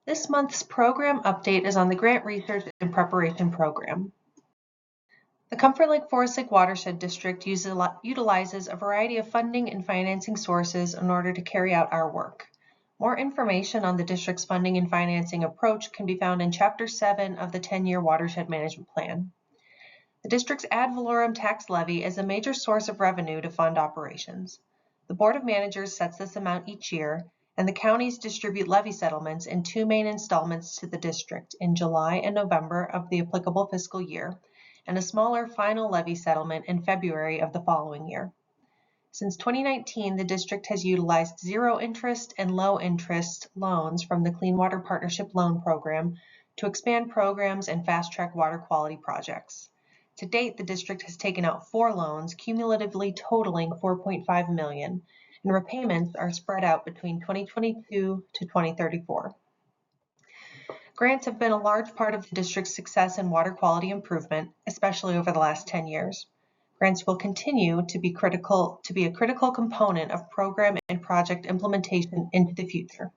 This month's program update is on the Grant Research and Preparation Program. The Comfort Lake Forest Lake Watershed District utilizes a variety of funding and financing sources in order to carry out our work. More information on the district's funding and financing approach can be found in Chapter 7 of the 10-year Watershed Management Plan. The district's ad valorem tax levy is a major source of revenue to fund operations. The Board of Managers sets this amount each year, and the counties distribute levy settlements in two main installments to the district in July and November of the applicable fiscal year, and a smaller final levy settlement in February of the following year. Since 2019, the district has utilized zero interest and low interest loans from the Clean Water Partnership Loan Program to expand programs and fast-track water quality projects. To date, the district has taken out 4 loans, cumulatively totaling $4.5 million, and repayments are spread out between 2022 to 2034. Grants have been a large part of the district's success in water quality improvement, especially over the last 10 years. Grants will continue to be a critical component of program and project implementation into the future.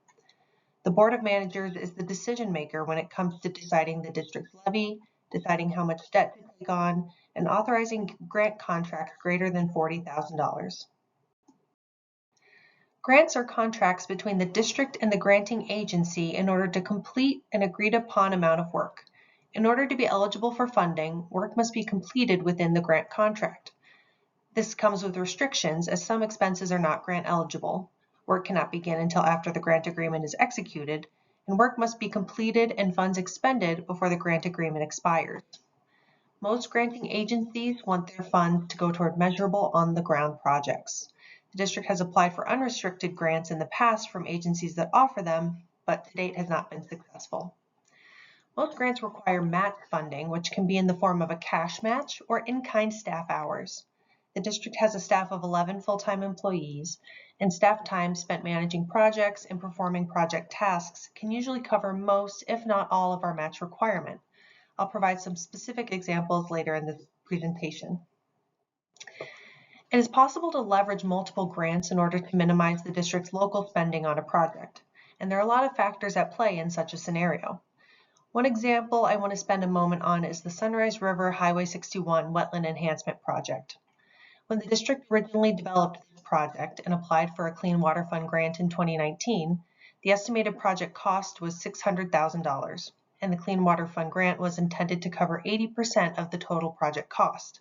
The Board of Managers is the decision maker when it comes to deciding the district's levy, deciding how much debt to take on, and authorizing grant contracts greater than $40,000. Grants are contracts between the district and the granting agency in order to complete an agreed upon amount of work. In order to be eligible for funding, work must be completed within the grant contract. This comes with restrictions, as some expenses are not grant eligible. Work cannot begin until after the grant agreement is executed, and work must be completed and funds expended before the grant agreement expires. Most granting agencies want their funds to go toward measurable on-the-ground projects. The district has applied for unrestricted grants in the past from agencies that offer them, but to date has not been successful. Most grants require match funding, which can be in the form of a cash match or in-kind staff hours. The district has a staff of 11 full-time employees, and staff time spent managing projects and performing project tasks can usually cover most, if not all, of our match requirement. I'll provide some specific examples later in this presentation. It is possible to leverage multiple grants in order to minimize the district's local spending on a project, and there are a lot of factors at play in such a scenario. One example I want to spend a moment on is the Sunrise River Highway 61 Wetland Enhancement Project. When the district originally developed this project and applied for a Clean Water Fund grant in 2019, the estimated project cost was $600,000, and the Clean Water Fund grant was intended to cover 80% of the total project cost,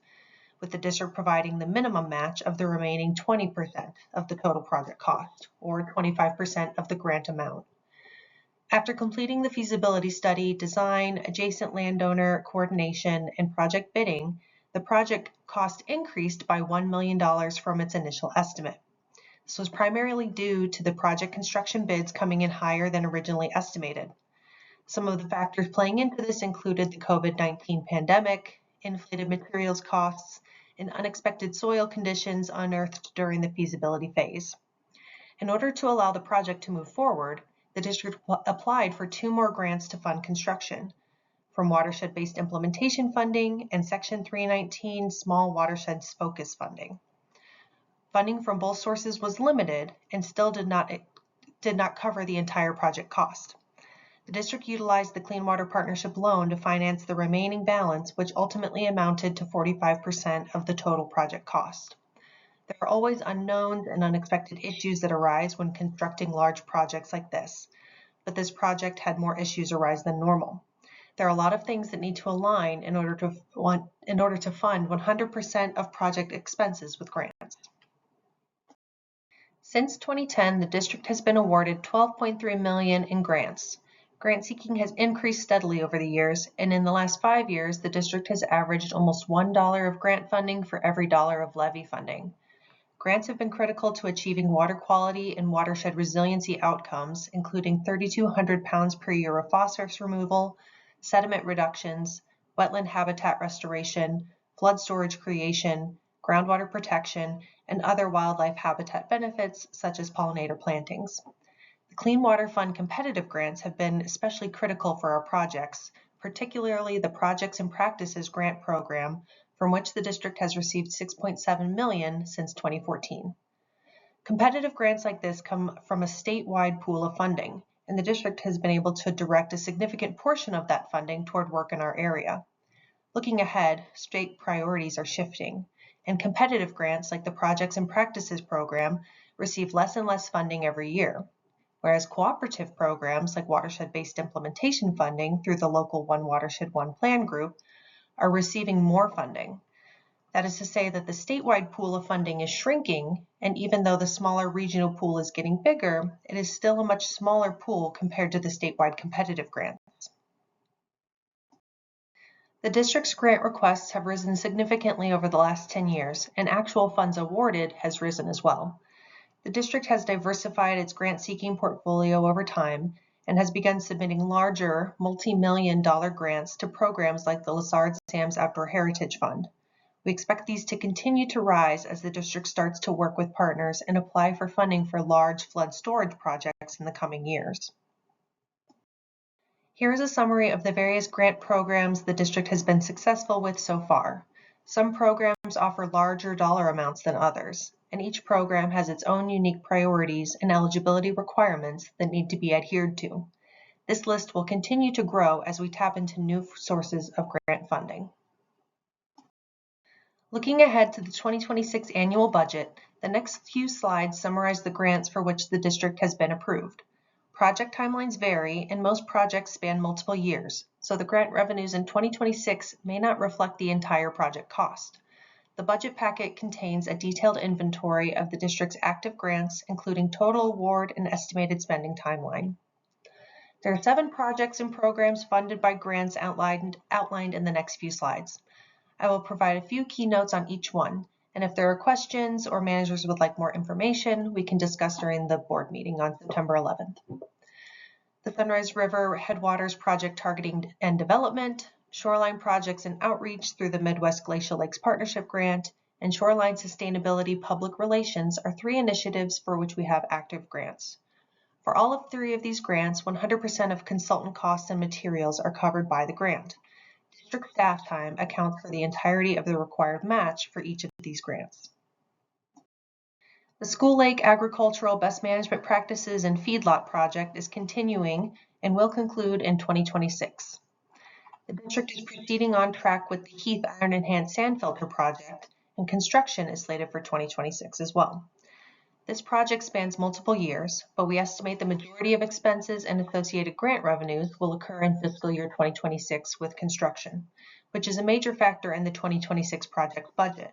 with the district providing the minimum match of the remaining 20% of the total project cost, or 25% of the grant amount. After completing the feasibility study, design, adjacent landowner coordination, and project bidding, the project cost increased by $1 million from its initial estimate. This was primarily due to the project construction bids coming in higher than originally estimated. Some of the factors playing into this included the COVID-19 pandemic, inflated materials costs, and unexpected soil conditions unearthed during the feasibility phase. In order to allow the project to move forward, the district applied for 2 more grants to fund construction, from watershed-based implementation funding and Section 319 Small Watersheds Focus funding. Funding from both sources was limited and still did not cover the entire project cost. The district utilized the Clean Water Partnership loan to finance the remaining balance, which ultimately amounted to 45% of the total project cost. There are always unknowns and unexpected issues that arise when constructing large projects like this, but this project had more issues arise than normal. There are a lot of things that need to align in order to fund 100% of project expenses with grants. Since 2010, the district has been awarded $12.3 million in grants. Grant seeking has increased steadily over the years, and in the last 5 years, the district has averaged almost $1 of grant funding for every dollar of levy funding. Grants have been critical to achieving water quality and watershed resiliency outcomes, including 3,200 pounds per year of phosphorus removal, sediment reductions, wetland habitat restoration, flood storage creation, groundwater protection, and other wildlife habitat benefits such as pollinator plantings. The Clean Water Fund competitive grants have been especially critical for our projects, particularly the Projects and Practices Grant Program, from which the district has received $6.7 million since 2014. Competitive grants like this come from a statewide pool of funding, and the district has been able to direct a significant portion of that funding toward work in our area. Looking ahead, state priorities are shifting, and competitive grants like the Projects and Practices program receive less and less funding every year, whereas cooperative programs like watershed-based implementation funding through the local One Watershed, One Plan group are receiving more funding. That is to say that the statewide pool of funding is shrinking, and even though the smaller regional pool is getting bigger, it is still a much smaller pool compared to the statewide competitive grants. The district's grant requests have risen significantly over the last 10 years, and actual funds awarded has risen as well. The district has diversified its grant-seeking portfolio over time and has begun submitting larger, multi-million-dollar grants to programs like the Lessard-Sams Outdoor Heritage Fund. We expect these to continue to rise as the district starts to work with partners and apply for funding for large flood storage projects in the coming years. Here is a summary of the various grant programs the district has been successful with so far. Some programs offer larger dollar amounts than others, and each program has its own unique priorities and eligibility requirements that need to be adhered to. This list will continue to grow as we tap into new sources of grant funding. Looking ahead to the 2026 annual budget, the next few slides summarize the grants for which the district has been approved. Project timelines vary, and most projects span multiple years, so the grant revenues in 2026 may not reflect the entire project cost. The budget packet contains a detailed inventory of the district's active grants, including total award and estimated spending timeline. There are 7 projects and programs funded by grants outlined in the next few slides. I will provide a few key notes on each one, and if there are questions or managers would like more information, we can discuss during the board meeting on September 11th. The Sunrise River Headwaters Project Targeting and Development, Shoreline Projects and Outreach through the Midwest Glacial Lakes Partnership Grant, and Shoreline Sustainability Public Relations are 3 initiatives for which we have active grants. For all of 3 of these grants, 100% of consultant costs and materials are covered by the grant. District staff time accounts for the entirety of the required match for each of these grants. The School Lake Agricultural Best Management Practices and Feedlot Project is continuing and will conclude in 2026. The district is proceeding on track with the Heath Iron Enhanced Sand Filter Project, and construction is slated for 2026 as well. This project spans multiple years, but we estimate the majority of expenses and associated grant revenues will occur in fiscal year 2026 with construction, which is a major factor in the 2026 project budget.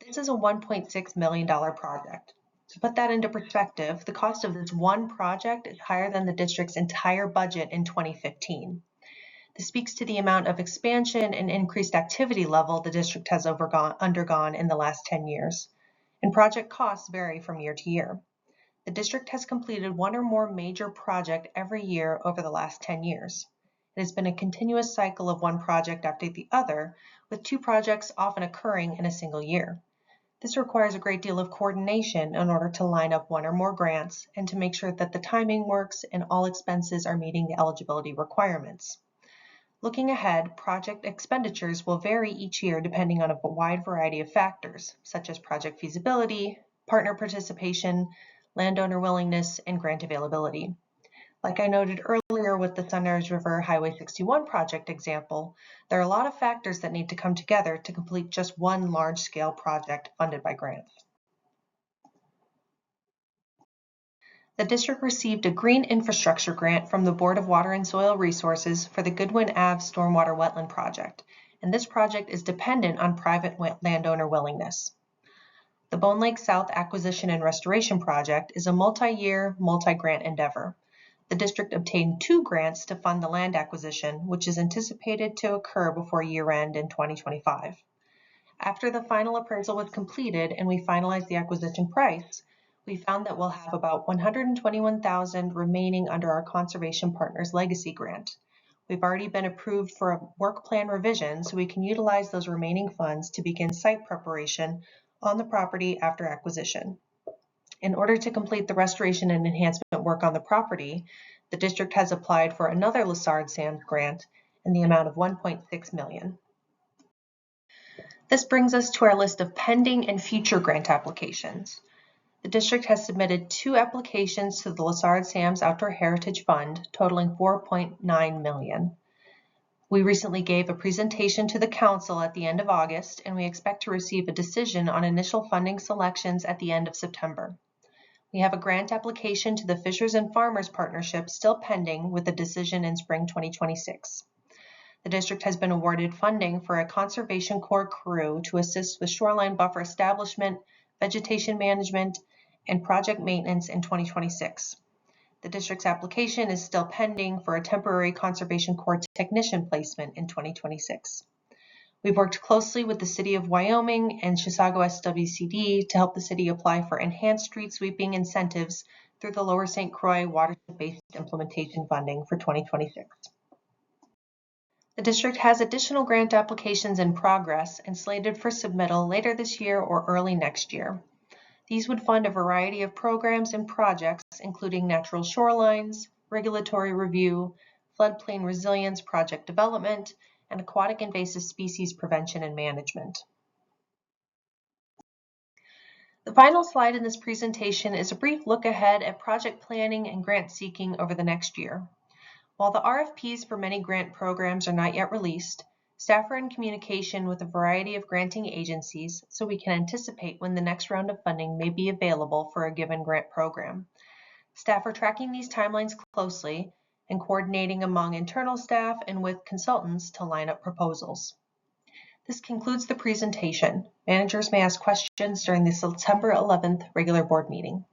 This is a $1.6 million project. To put that into perspective, the cost of this one project is higher than the district's entire budget in 2015. This speaks to the amount of expansion and increased activity level the district has undergone in the last 10 years. And project costs vary from year to year. The district has completed one or more major projects every year over the last 10 years. It has been a continuous cycle of one project after the other, with 2 projects often occurring in a single year. This requires a great deal of coordination in order to line up one or more grants and to make sure that the timing works and all expenses are meeting the eligibility requirements. Looking ahead, project expenditures will vary each year depending on a wide variety of factors, such as project feasibility, partner participation, landowner willingness, and grant availability. Like I noted earlier with the Sunrise River Highway 61 project example, there are a lot of factors that need to come together to complete just one large-scale project funded by grants. The district received a Green Infrastructure Grant from the Board of Water and Soil Resources for the Goodwin Ave Stormwater Wetland Project, and this project is dependent on private landowner willingness. The Bone Lake South Acquisition and Restoration Project is a multi-year, multi-grant endeavor. The district obtained 2 grants to fund the land acquisition, which is anticipated to occur before year-end in 2025. After the final appraisal was completed and we finalized the acquisition price, we found that we'll have about $121,000 remaining under our Conservation Partners Legacy Grant. We've already been approved for a work plan revision, so we can utilize those remaining funds to begin site preparation on the property after acquisition. In order to complete the restoration and enhancement work on the property, the district has applied for another Lessard-Sams grant in the amount of $1.6 million. This brings us to our list of pending and future grant applications. The district has submitted 2 applications to the Lessard Sam's Outdoor Heritage Fund totaling $4.9 million. We recently gave a presentation to the council at the end of August, and we expect to receive a decision on initial funding selections at the end of September. We have a grant application to the Fishers and Farmers Partnership still pending with a decision in spring 2026. The district has been awarded funding for a Conservation Corps crew to assist with shoreline buffer establishment, vegetation management, and project maintenance in 2026. The district's application is still pending for a temporary Conservation Corps technician placement in 2026. We've worked closely with the City of Wyoming and Chisago SWCD to help the city apply for enhanced street sweeping incentives through the Lower St. Croix watershed-based implementation funding for 2026. The district has additional grant applications in progress and slated for submittal later this year or early next year. These would fund a variety of programs and projects, including natural shorelines, regulatory review, floodplain resilience project development, and aquatic invasive species prevention and management. The final slide in this presentation is a brief look ahead at project planning and grant seeking over the next year. While the RFPs for many grant programs are not yet released, staff are in communication with a variety of granting agencies so we can anticipate when the next round of funding may be available for a given grant program. Staff are tracking these timelines closely and coordinating among internal staff and with consultants to line up proposals. This concludes the presentation. Managers may ask questions during the September 11th regular board meeting.